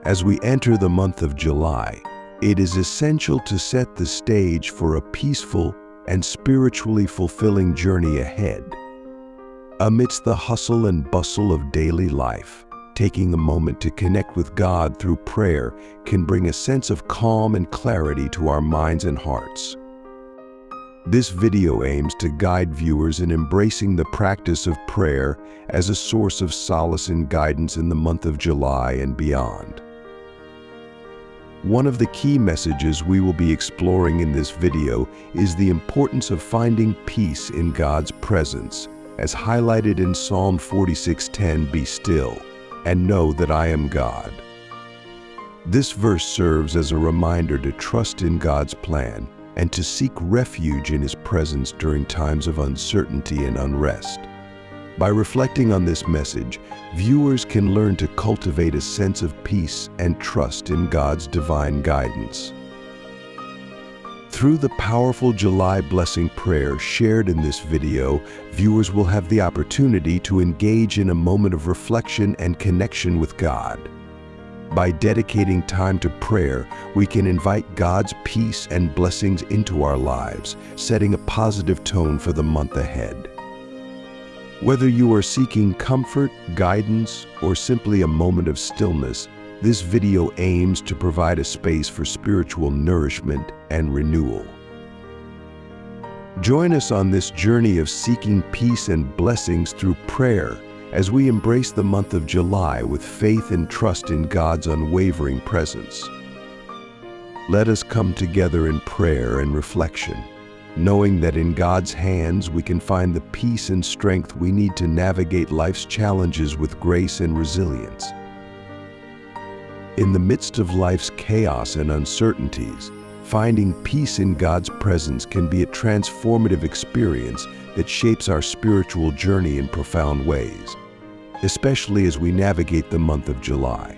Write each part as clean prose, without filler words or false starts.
As we enter the month of July, it is essential to set the stage for a peaceful and spiritually fulfilling journey ahead. Amidst the hustle and bustle of daily life, taking a moment to connect with God through prayer can bring a sense of calm and clarity to our minds and hearts. This video aims to guide viewers in embracing the practice of prayer as a source of solace and guidance in the month of July and beyond. One of the key messages we will be exploring in this video is the importance of finding peace in God's presence, as highlighted in Psalm 46:10, "Be still, and know that I am God." This verse serves as a reminder to trust in God's plan and to seek refuge in His presence during times of uncertainty and unrest. By reflecting on this message, viewers can learn to cultivate a sense of peace and trust in God's divine guidance. Through the powerful July blessing prayer shared in this video, viewers will have the opportunity to engage in a moment of reflection and connection with God. By dedicating time to prayer, we can invite God's peace and blessings into our lives, setting a positive tone for the month ahead. Whether you are seeking comfort, guidance, or simply a moment of stillness, this video aims to provide a space for spiritual nourishment and renewal. Join us on this journey of seeking peace and blessings through prayer as we embrace the month of July with faith and trust in God's unwavering presence. Let us come together in prayer and reflection, knowing that in God's hands we can find the peace and strength we need to navigate life's challenges with grace and resilience. In the midst of life's chaos and uncertainties, finding peace in God's presence can be a transformative experience that shapes our spiritual journey in profound ways, especially as we navigate the month of July.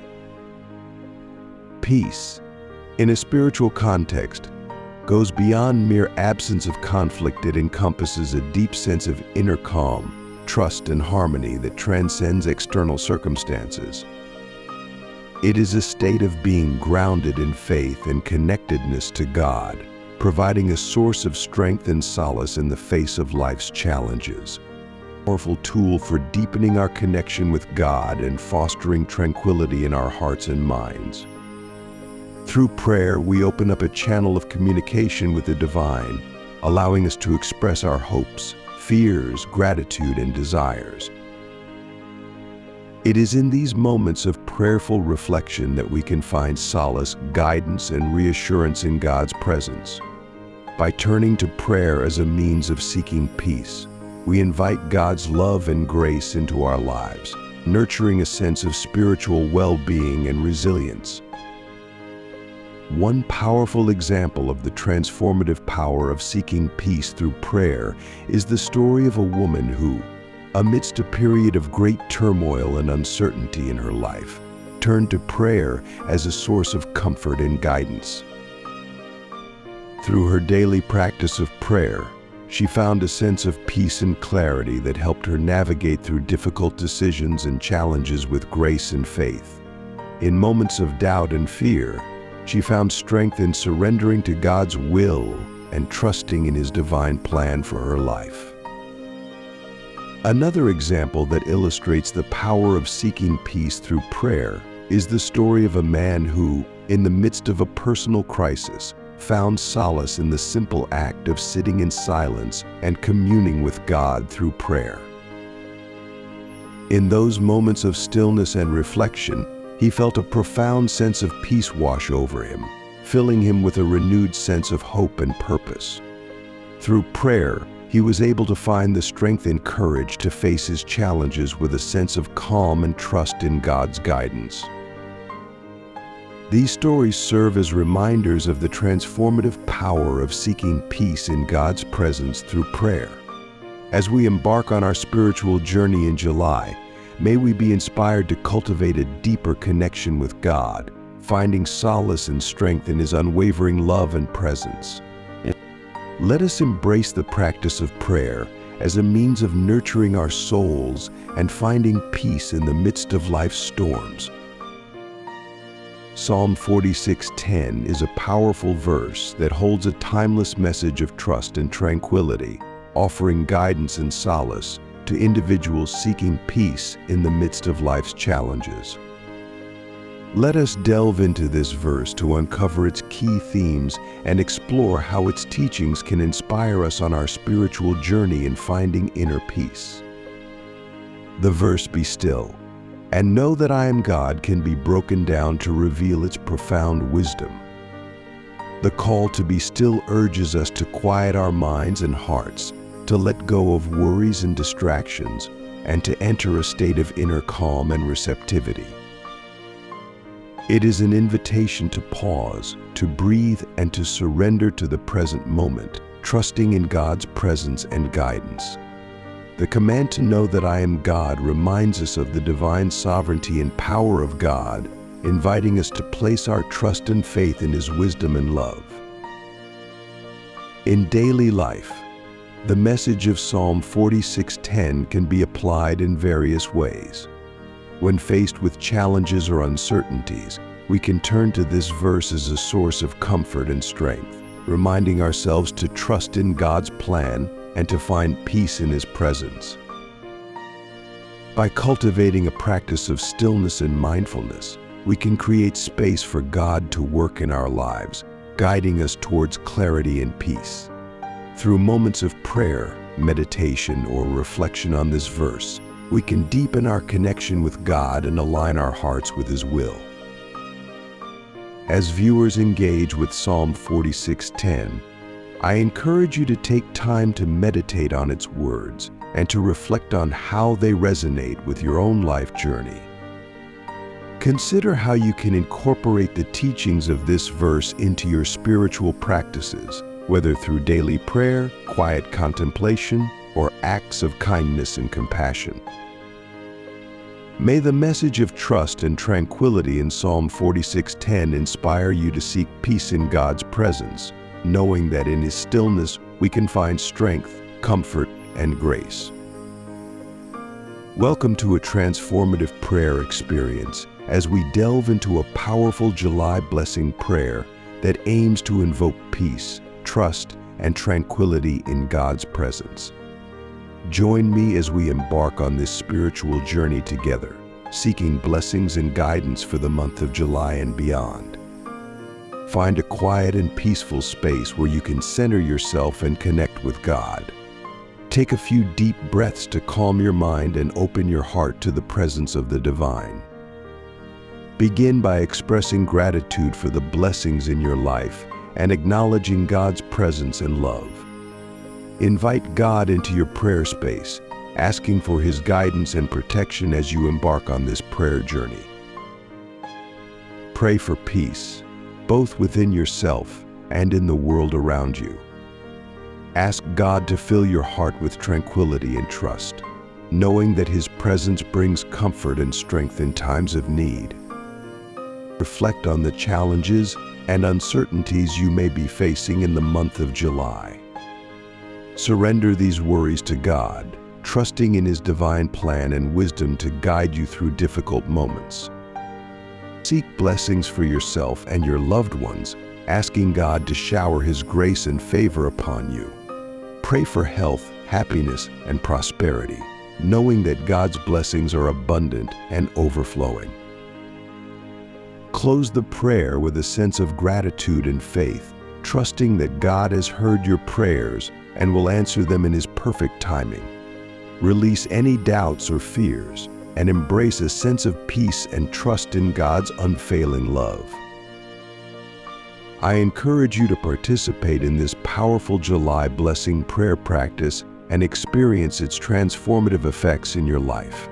Peace, in a spiritual context, goes beyond mere absence of conflict. It encompasses a deep sense of inner calm, trust, and harmony that transcends external circumstances. It is a state of being grounded in faith and connectedness to God, providing a source of strength and solace in the face of life's challenges. A powerful tool for deepening our connection with God and fostering tranquility in our hearts and minds. Through prayer, we open up a channel of communication with the divine, allowing us to express our hopes, fears, gratitude, and desires. It is in these moments of prayerful reflection that we can find solace, guidance, and reassurance in God's presence. By turning to prayer as a means of seeking peace, we invite God's love and grace into our lives, nurturing a sense of spiritual well-being and resilience. One powerful example of the transformative power of seeking peace through prayer is the story of a woman who, amidst a period of great turmoil and uncertainty in her life, turned to prayer as a source of comfort and guidance. Through her daily practice of prayer, she found a sense of peace and clarity that helped her navigate through difficult decisions and challenges with grace and faith. In moments of doubt and fear, she found strength in surrendering to God's will and trusting in His divine plan for her life. Another example that illustrates the power of seeking peace through prayer is the story of a man who, in the midst of a personal crisis, found solace in the simple act of sitting in silence and communing with God through prayer. In those moments of stillness and reflection, he felt a profound sense of peace wash over him, filling him with a renewed sense of hope and purpose. Through prayer, he was able to find the strength and courage to face his challenges with a sense of calm and trust in God's guidance. These stories serve as reminders of the transformative power of seeking peace in God's presence through prayer. As we embark on our spiritual journey in July, may we be inspired to cultivate a deeper connection with God, finding solace and strength in His unwavering love and presence. Let us embrace the practice of prayer as a means of nurturing our souls and finding peace in the midst of life's storms. Psalm 46:10 is a powerful verse that holds a timeless message of trust and tranquility, offering guidance and solace to individuals seeking peace in the midst of life's challenges. Let us delve into this verse to uncover its key themes and explore how its teachings can inspire us on our spiritual journey in finding inner peace. The verse, "Be still and know that I am God," can be broken down to reveal its profound wisdom. The call to be still urges us to quiet our minds and hearts, to let go of worries and distractions, and to enter a state of inner calm and receptivity. It is an invitation to pause, to breathe, and to surrender to the present moment, trusting in God's presence and guidance. The command to know that I am God reminds us of the divine sovereignty and power of God, inviting us to place our trust and faith in His wisdom and love. In daily life, the message of Psalm 46:10 can be applied in various ways. When faced with challenges or uncertainties, we can turn to this verse as a source of comfort and strength, reminding ourselves to trust in God's plan and to find peace in His presence. By cultivating a practice of stillness and mindfulness, we can create space for God to work in our lives, guiding us towards clarity and peace. Through moments of prayer, meditation, or reflection on this verse, we can deepen our connection with God and align our hearts with His will. As viewers engage with Psalm 46:10, I encourage you to take time to meditate on its words and to reflect on how they resonate with your own life journey. Consider how you can incorporate the teachings of this verse into your spiritual practices, whether through daily prayer, quiet contemplation, or acts of kindness and compassion. May the message of trust and tranquility in Psalm 46:10 inspire you to seek peace in God's presence, knowing that in His stillness we can find strength, comfort, and grace. Welcome to a transformative prayer experience as we delve into a powerful July blessing prayer that aims to invoke peace, trust, and tranquility in God's presence. Join me as we embark on this spiritual journey together, seeking blessings and guidance for the month of July and beyond. Find a quiet and peaceful space where you can center yourself and connect with God. Take a few deep breaths to calm your mind and open your heart to the presence of the divine. Begin by expressing gratitude for the blessings in your life and acknowledging God's presence and love. Invite God into your prayer space, asking for His guidance and protection as you embark on this prayer journey. Pray for peace, both within yourself and in the world around you. Ask God to fill your heart with tranquility and trust, knowing that His presence brings comfort and strength in times of need. Reflect on the challenges and uncertainties you may be facing in the month of July. Surrender these worries to God, trusting in His divine plan and wisdom to guide you through difficult moments. Seek blessings for yourself and your loved ones, asking God to shower His grace and favor upon you. Pray for health, happiness, and prosperity, knowing that God's blessings are abundant and overflowing. Close the prayer with a sense of gratitude and faith, trusting that God has heard your prayers and will answer them in His perfect timing. Release any doubts or fears and embrace a sense of peace and trust in God's unfailing love. I encourage you to participate in this powerful July blessing prayer practice and experience its transformative effects in your life.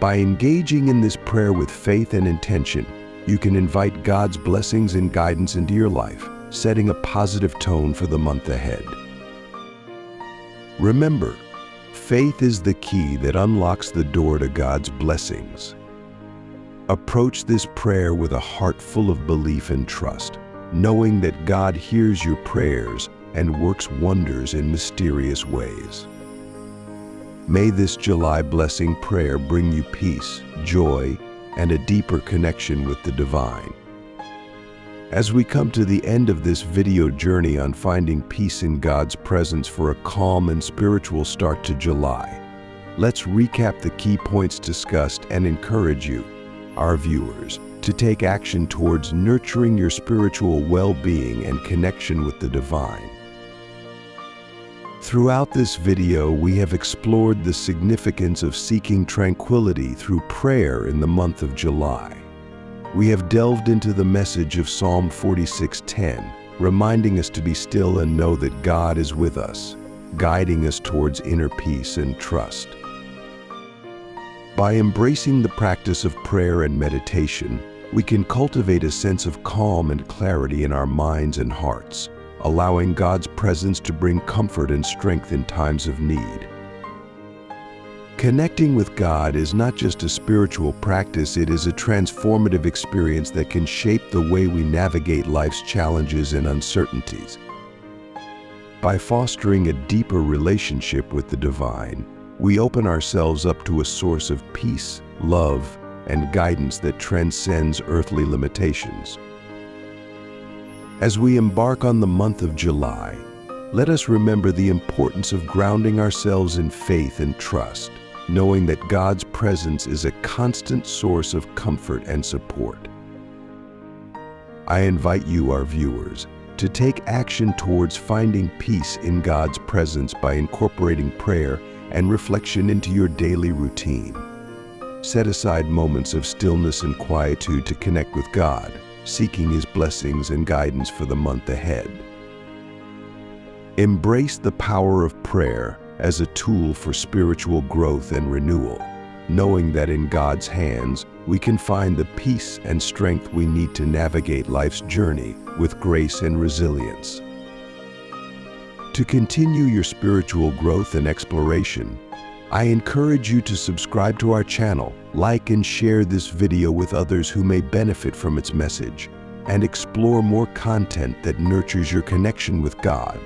By engaging in this prayer with faith and intention, you can invite God's blessings and guidance into your life, setting a positive tone for the month ahead. Remember, faith is the key that unlocks the door to God's blessings. Approach this prayer with a heart full of belief and trust, knowing that God hears your prayers and works wonders in mysterious ways. May this July blessing prayer bring you peace, joy, and a deeper connection with the divine, As we come to the end of this video journey on finding peace in God's presence for a calm and spiritual start to July, let's recap the key points discussed and encourage you, our viewers, to take action towards nurturing your spiritual well-being and connection with the divine. Throughout this video, we have explored the significance of seeking tranquility through prayer in the month of July. We have delved into the message of Psalm 46:10, reminding us to be still and know that God is with us, guiding us towards inner peace and trust. By embracing the practice of prayer and meditation, we can cultivate a sense of calm and clarity in our minds and hearts, allowing God's presence to bring comfort and strength in times of need. Connecting with God is not just a spiritual practice, it is a transformative experience that can shape the way we navigate life's challenges and uncertainties. By fostering a deeper relationship with the divine, we open ourselves up to a source of peace, love, and guidance that transcends earthly limitations. As we embark on the month of July, let us remember the importance of grounding ourselves in faith and trust, knowing that God's presence is a constant source of comfort and support. I invite you, our viewers, to take action towards finding peace in God's presence by incorporating prayer and reflection into your daily routine. Set aside moments of stillness and quietude to connect with God, seeking His blessings and guidance for the month ahead. Embrace the power of prayer as a tool for spiritual growth and renewal, knowing that in God's hands we can find the peace and strength we need to navigate life's journey with grace and resilience. To continue your spiritual growth and exploration, I encourage you to subscribe to our channel, like and share this video with others who may benefit from its message, and explore more content that nurtures your connection with God.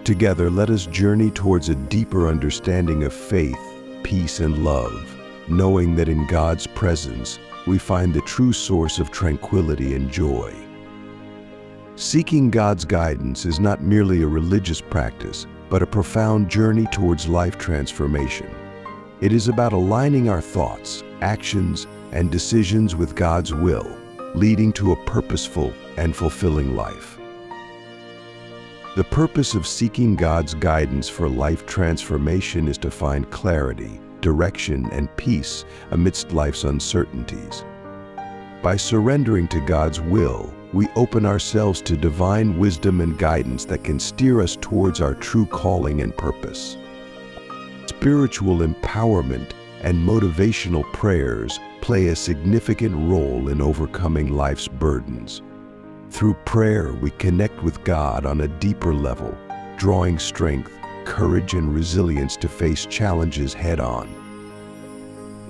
Together, let us journey towards a deeper understanding of faith, peace, and love, knowing that in God's presence, we find the true source of tranquility and joy. Seeking God's guidance is not merely a religious practice, but a profound journey towards life transformation. It is about aligning our thoughts, actions, and decisions with God's will, leading to a purposeful and fulfilling life. The purpose of seeking God's guidance for life transformation is to find clarity, direction, and peace amidst life's uncertainties. By surrendering to God's will, we open ourselves to divine wisdom and guidance that can steer us towards our true calling and purpose. Spiritual empowerment and motivational prayers play a significant role in overcoming life's burdens. Through prayer, we connect with God on a deeper level, drawing strength, courage, and resilience to face challenges head-on.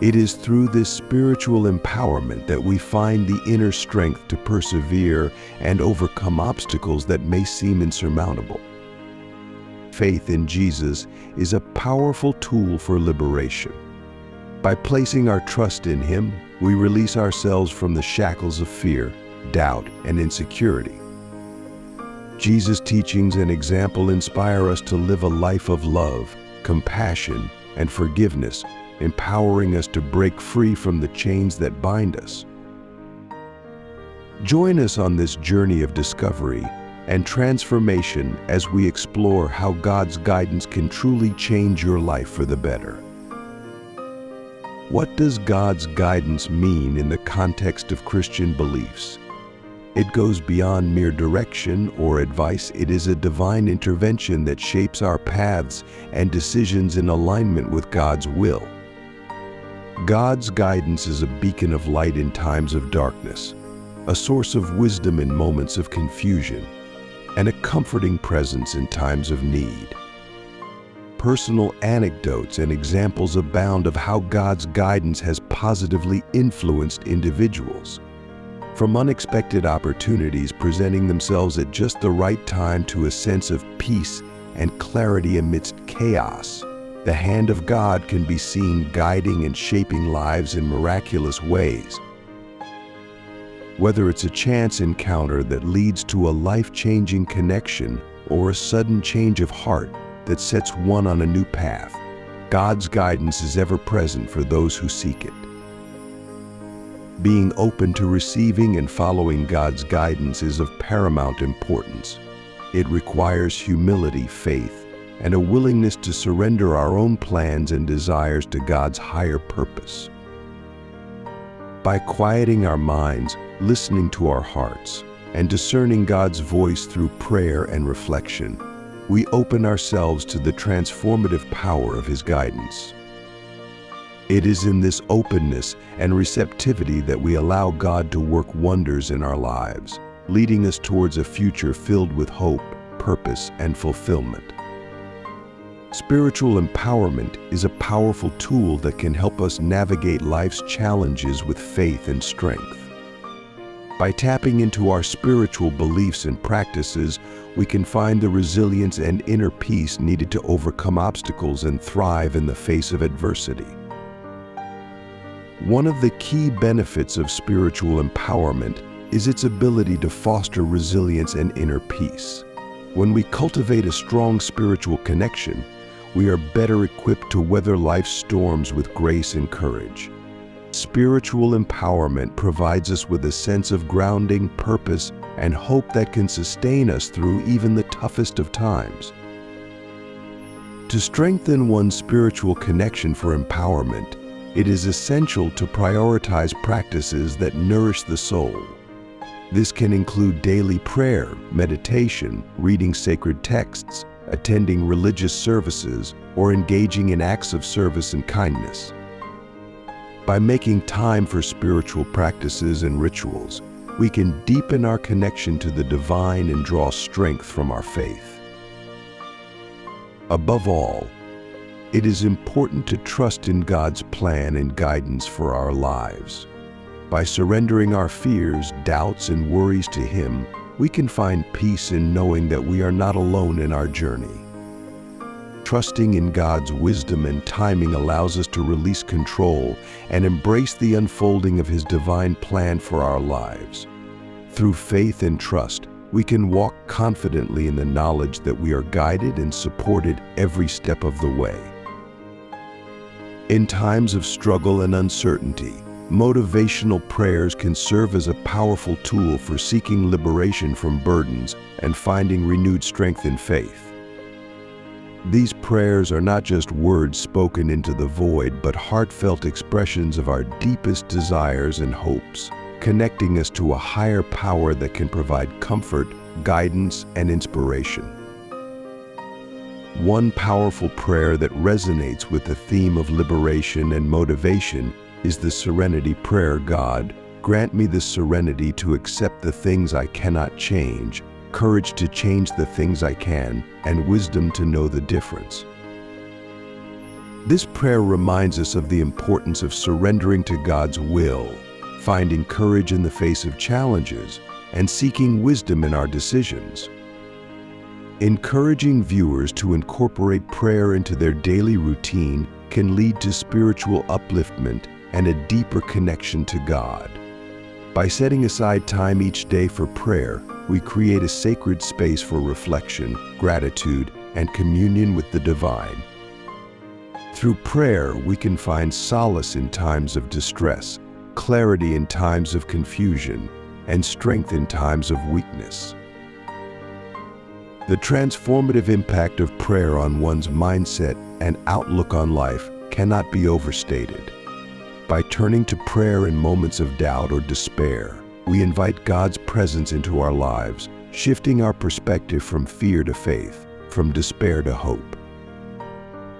It is through this spiritual empowerment that we find the inner strength to persevere and overcome obstacles that may seem insurmountable. Faith in Jesus is a powerful tool for liberation. By placing our trust in Him, we release ourselves from the shackles of fear, doubt, and insecurity. Jesus' teachings and example inspire us to live a life of love, compassion, and forgiveness, empowering us to break free from the chains that bind us. Join us on this journey of discovery and transformation as we explore how God's guidance can truly change your life for the better. What does God's guidance mean in the context of Christian beliefs? It goes beyond mere direction or advice. It is a divine intervention that shapes our paths and decisions in alignment with God's will. God's guidance is a beacon of light in times of darkness, a source of wisdom in moments of confusion, and a comforting presence in times of need. Personal anecdotes and examples abound of how God's guidance has positively influenced individuals. From unexpected opportunities presenting themselves at just the right time to a sense of peace and clarity amidst chaos, the hand of God can be seen guiding and shaping lives in miraculous ways. Whether it's a chance encounter that leads to a life-changing connection or a sudden change of heart that sets one on a new path, God's guidance is ever present for those who seek it. Being open to receiving and following God's guidance is of paramount importance. It requires humility, faith, and a willingness to surrender our own plans and desires to God's higher purpose. By quieting our minds, listening to our hearts, and discerning God's voice through prayer and reflection, we open ourselves to the transformative power of His guidance. It is in this openness and receptivity that we allow God to work wonders in our lives, leading us towards a future filled with hope, purpose, and fulfillment. Spiritual empowerment is a powerful tool that can help us navigate life's challenges with faith and strength. By tapping into our spiritual beliefs and practices, we can find the resilience and inner peace needed to overcome obstacles and thrive in the face of adversity. One of the key benefits of spiritual empowerment is its ability to foster resilience and inner peace. When we cultivate a strong spiritual connection, we are better equipped to weather life's storms with grace and courage. Spiritual empowerment provides us with a sense of grounding, purpose, and hope that can sustain us through even the toughest of times. To strengthen one's spiritual connection for empowerment, it is essential to prioritize practices that nourish the soul. This can include daily prayer, meditation, reading sacred texts, attending religious services, or engaging in acts of service and kindness. By making time for spiritual practices and rituals, we can deepen our connection to the divine and draw strength from our faith. Above all, it is important to trust in God's plan and guidance for our lives. By surrendering our fears, doubts, and worries to Him, we can find peace in knowing that we are not alone in our journey. Trusting in God's wisdom and timing allows us to release control and embrace the unfolding of His divine plan for our lives. Through faith and trust, we can walk confidently in the knowledge that we are guided and supported every step of the way. In times of struggle and uncertainty, motivational prayers can serve as a powerful tool for seeking liberation from burdens and finding renewed strength in faith. These prayers are not just words spoken into the void, but heartfelt expressions of our deepest desires and hopes, connecting us to a higher power that can provide comfort, guidance, and inspiration. One powerful prayer that resonates with the theme of liberation and motivation is the Serenity Prayer. God, grant me the serenity to accept the things I cannot change, courage to change the things I can, and wisdom to know the difference. This prayer reminds us of the importance of surrendering to God's will, finding courage in the face of challenges, and seeking wisdom in our decisions. Encouraging viewers to incorporate prayer into their daily routine can lead to spiritual upliftment and a deeper connection to God. By setting aside time each day for prayer, we create a sacred space for reflection, gratitude, and communion with the divine. Through prayer, we can find solace in times of distress, clarity in times of confusion, and strength in times of weakness. The transformative impact of prayer on one's mindset and outlook on life cannot be overstated. By turning to prayer in moments of doubt or despair, we invite God's presence into our lives, shifting our perspective from fear to faith, from despair to hope.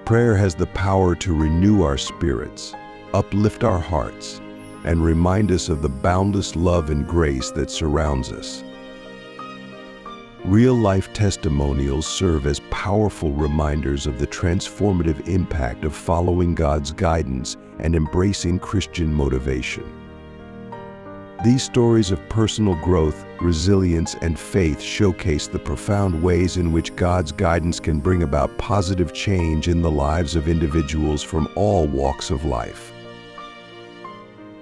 Prayer has the power to renew our spirits, uplift our hearts, and remind us of the boundless love and grace that surrounds us. Real-life testimonials serve as powerful reminders of the transformative impact of following God's guidance and embracing Christian motivation. These stories of personal growth, resilience, and faith showcase the profound ways in which God's guidance can bring about positive change in the lives of individuals from all walks of life.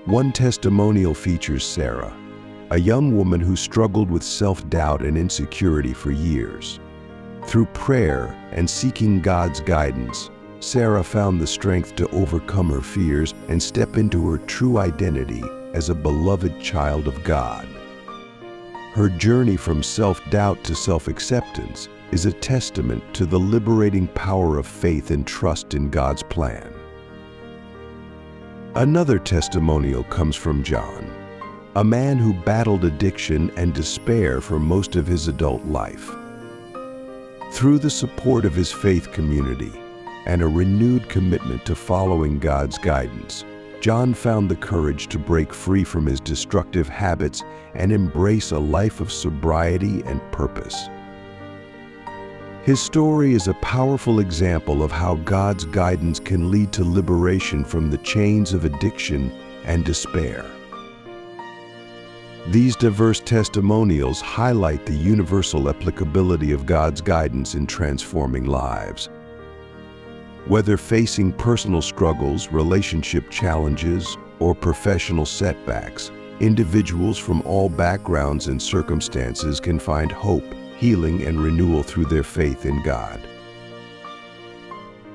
One testimonial features Sarah, a young woman who struggled with self-doubt and insecurity for years. Through prayer and seeking God's guidance, Sarah found the strength to overcome her fears and step into her true identity as a beloved child of God. Her journey from self-doubt to self-acceptance is a testament to the liberating power of faith and trust in God's plan. Another testimonial comes from John, a man who battled addiction and despair for most of his adult life. Through the support of his faith community and a renewed commitment to following God's guidance, John found the courage to break free from his destructive habits and embrace a life of sobriety and purpose. His story is a powerful example of how God's guidance can lead to liberation from the chains of addiction and despair. These diverse testimonials highlight the universal applicability of God's guidance in transforming lives. Whether facing personal struggles, relationship challenges, or professional setbacks, individuals from all backgrounds and circumstances can find hope, healing, and renewal through their faith in God.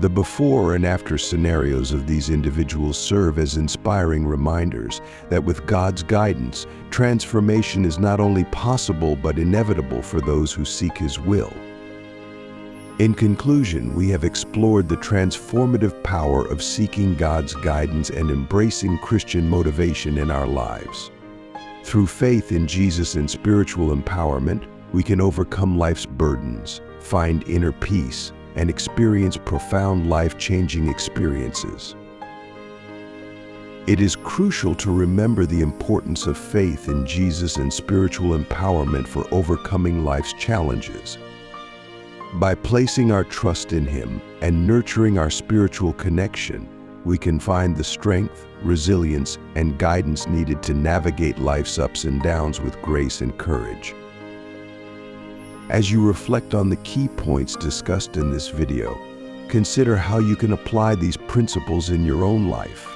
The before and after scenarios of these individuals serve as inspiring reminders that with God's guidance, transformation is not only possible but inevitable for those who seek His will. In conclusion, we have explored the transformative power of seeking God's guidance and embracing Christian motivation in our lives. Through faith in Jesus and spiritual empowerment, we can overcome life's burdens, find inner peace, and experience profound life-changing experiences. It is crucial to remember the importance of faith in Jesus and spiritual empowerment for overcoming life's challenges. By placing our trust in Him and nurturing our spiritual connection, we can find the strength, resilience, and guidance needed to navigate life's ups and downs with grace and courage. As you reflect on the key points discussed in this video, consider how you can apply these principles in your own life.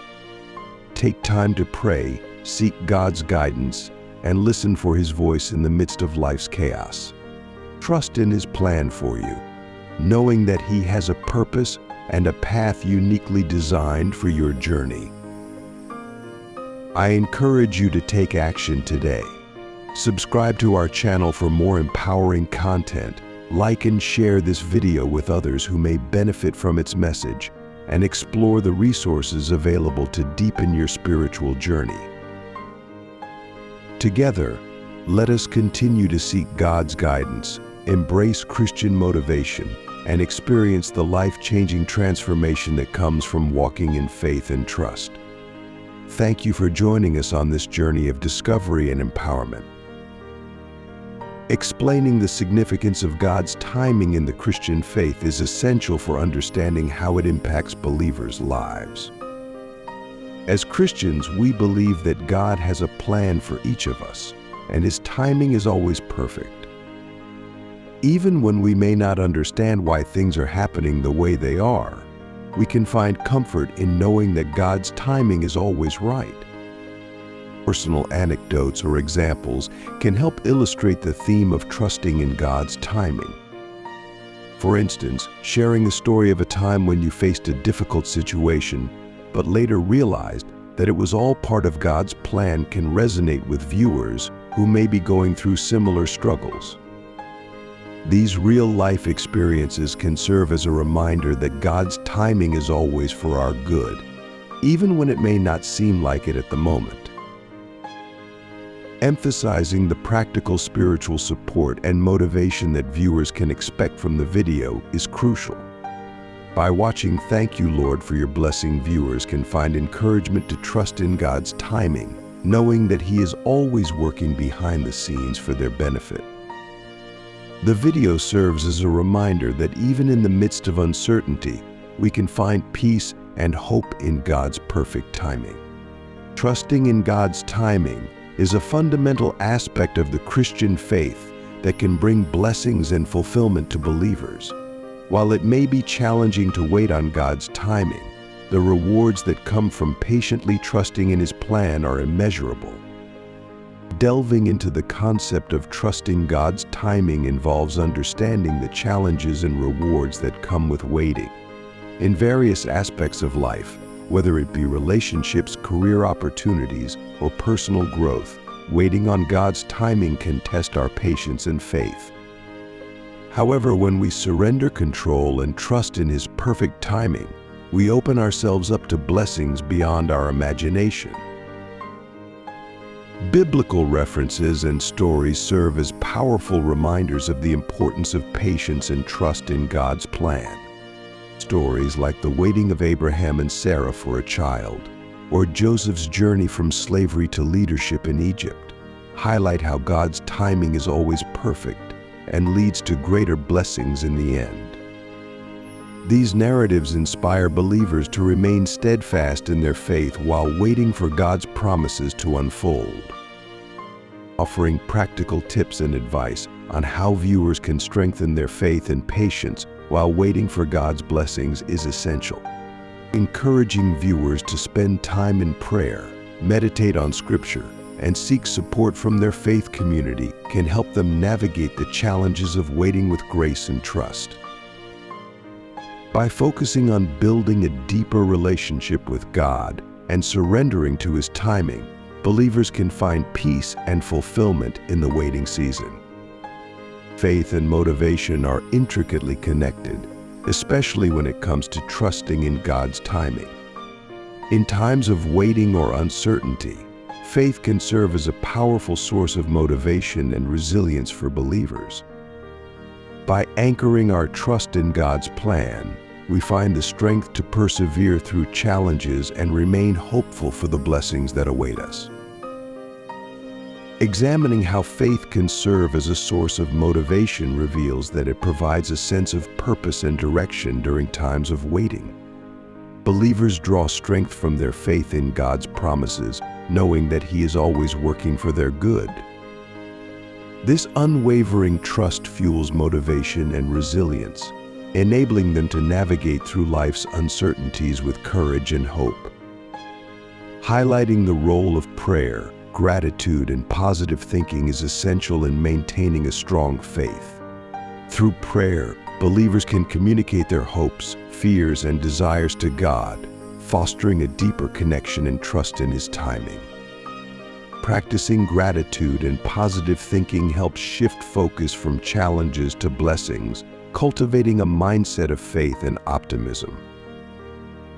Take time to pray, seek God's guidance, and listen for His voice in the midst of life's chaos. Trust in His plan for you, knowing that He has a purpose and a path uniquely designed for your journey. I encourage you to take action today. Subscribe to our channel for more empowering content, like and share this video with others who may benefit from its message, and explore the resources available to deepen your spiritual journey. Together, let us continue to seek God's guidance, embrace Christian motivation, and experience the life-changing transformation that comes from walking in faith and trust. Thank you for joining us on this journey of discovery and empowerment. Explaining the significance of God's timing in the Christian faith is essential for understanding how it impacts believers' lives. As Christians, we believe that God has a plan for each of us, and His timing is always perfect. Even when we may not understand why things are happening the way they are, we can find comfort in knowing that God's timing is always right. Personal anecdotes or examples can help illustrate the theme of trusting in God's timing. For instance, sharing a story of a time when you faced a difficult situation, but later realized that it was all part of God's plan can resonate with viewers who may be going through similar struggles. These real-life experiences can serve as a reminder that God's timing is always for our good, even when it may not seem like it at the moment. Emphasizing the practical spiritual support and motivation that viewers can expect from the video is crucial. By watching "Thank You, Lord, for your blessing," viewers can find encouragement to trust in God's timing, knowing that He is always working behind the scenes for their benefit. The video serves as a reminder that even in the midst of uncertainty, we can find peace and hope in God's perfect timing. Trusting in God's timing is a fundamental aspect of the Christian faith that can bring blessings and fulfillment to believers. While it may be challenging to wait on God's timing, the rewards that come from patiently trusting in His plan are immeasurable. Delving into the concept of trusting God's timing involves understanding the challenges and rewards that come with waiting. In various aspects of life, whether it be relationships, career opportunities, or personal growth, waiting on God's timing can test our patience and faith. However, when we surrender control and trust in His perfect timing, we open ourselves up to blessings beyond our imagination. Biblical references and stories serve as powerful reminders of the importance of patience and trust in God's plan. Stories like the waiting of Abraham and Sarah for a child, or Joseph's journey from slavery to leadership in Egypt, highlight how God's timing is always perfect and leads to greater blessings in the end. These narratives inspire believers to remain steadfast in their faith while waiting for God's promises to unfold. Offering practical tips and advice on how viewers can strengthen their faith and patience while waiting for God's blessings is essential. Encouraging viewers to spend time in prayer, meditate on Scripture, and seek support from their faith community can help them navigate the challenges of waiting with grace and trust. By focusing on building a deeper relationship with God and surrendering to His timing, believers can find peace and fulfillment in the waiting season. Faith and motivation are intricately connected, especially when it comes to trusting in God's timing. In times of waiting or uncertainty, faith can serve as a powerful source of motivation and resilience for believers. By anchoring our trust in God's plan, we find the strength to persevere through challenges and remain hopeful for the blessings that await us. Examining how faith can serve as a source of motivation reveals that it provides a sense of purpose and direction during times of waiting. Believers draw strength from their faith in God's promises, knowing that He is always working for their good. This unwavering trust fuels motivation and resilience, enabling them to navigate through life's uncertainties with courage and hope. Highlighting the role of prayer, gratitude, and positive thinking is essential in maintaining a strong faith. Through prayer, believers can communicate their hopes, fears, and desires to God, fostering a deeper connection and trust in His timing. Practicing gratitude and positive thinking helps shift focus from challenges to blessings, cultivating a mindset of faith and optimism.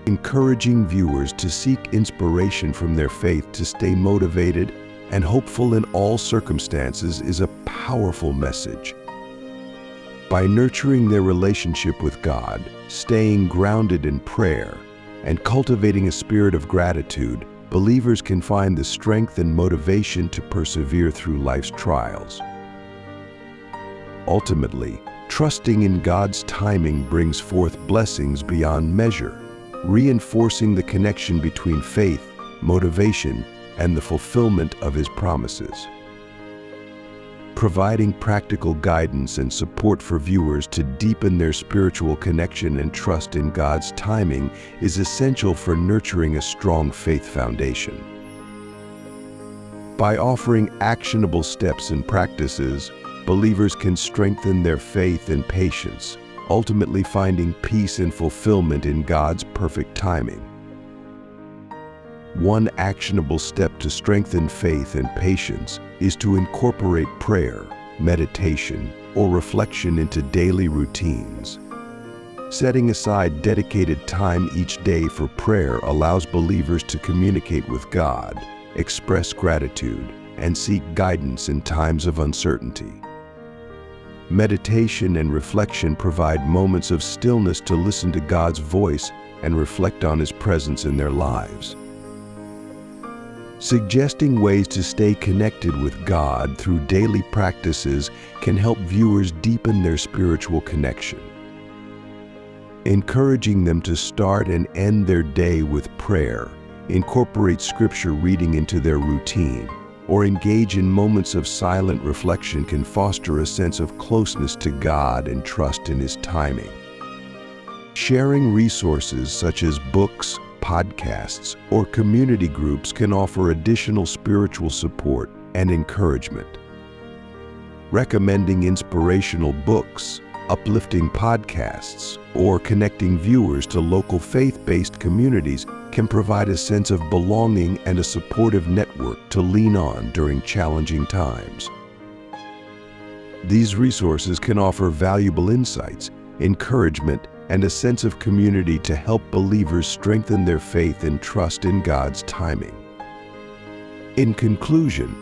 Encouraging viewers to seek inspiration from their faith to stay motivated and hopeful in all circumstances is a powerful message. By nurturing their relationship with God, staying grounded in prayer, and cultivating a spirit of gratitude, believers can find the strength and motivation to persevere through life's trials. Ultimately, trusting in God's timing brings forth blessings beyond measure, reinforcing the connection between faith, motivation, and the fulfillment of His promises. Providing practical guidance and support for viewers to deepen their spiritual connection and trust in God's timing is essential for nurturing a strong faith foundation. By offering actionable steps and practices, believers can strengthen their faith and patience, ultimately finding peace and fulfillment in God's perfect timing. One actionable step to strengthen faith and patience is to incorporate prayer, meditation, or reflection into daily routines. Setting aside dedicated time each day for prayer allows believers to communicate with God, express gratitude, and seek guidance in times of uncertainty. Meditation and reflection provide moments of stillness to listen to God's voice and reflect on His presence in their lives. Suggesting ways to stay connected with God through daily practices can help viewers deepen their spiritual connection. Encouraging them to start and end their day with prayer, incorporate scripture reading into their routine, or engage in moments of silent reflection can foster a sense of closeness to God and trust in His timing. Sharing resources such as books, podcasts, or community groups can offer additional spiritual support, and encouragement. Recommending inspirational books, uplifting podcasts, or connecting viewers to local faith-based communities can provide a sense of belonging and a supportive network to lean on during challenging times. These resources can offer valuable insights, encouragement, and a sense of community to help believers strengthen their faith and trust in God's timing. In conclusion,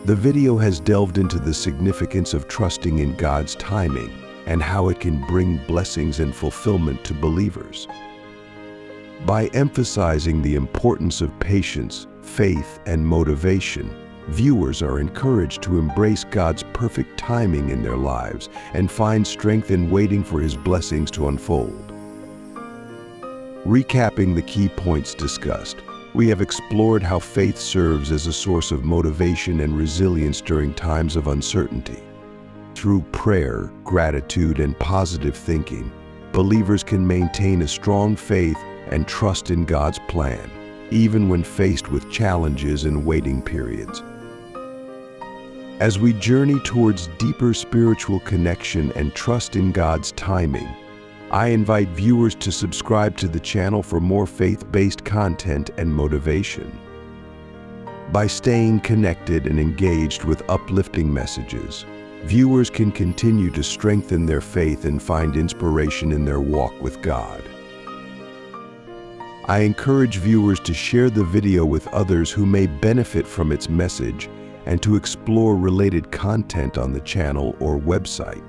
the video has delved into the significance of trusting in God's timing and how it can bring blessings and fulfillment to believers. By emphasizing the importance of patience, faith, and motivation, viewers are encouraged to embrace God's perfect timing in their lives and find strength in waiting for His blessings to unfold. Recapping the key points discussed, we have explored how faith serves as a source of motivation and resilience during times of uncertainty. Through prayer, gratitude, and positive thinking, believers can maintain a strong faith and trust in God's plan, even when faced with challenges and waiting periods. As we journey towards deeper spiritual connection and trust in God's timing, I invite viewers to subscribe to the channel for more faith-based content and motivation. By staying connected and engaged with uplifting messages, viewers can continue to strengthen their faith and find inspiration in their walk with God. I encourage viewers to share the video with others who may benefit from its message and to explore related content on the channel or website.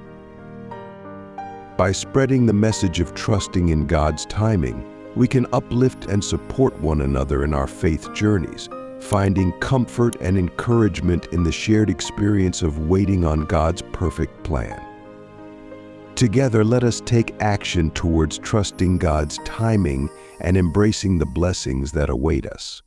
By spreading the message of trusting in God's timing, we can uplift and support one another in our faith journeys, finding comfort and encouragement in the shared experience of waiting on God's perfect plan. Together, let us take action towards trusting God's timing and embracing the blessings that await us.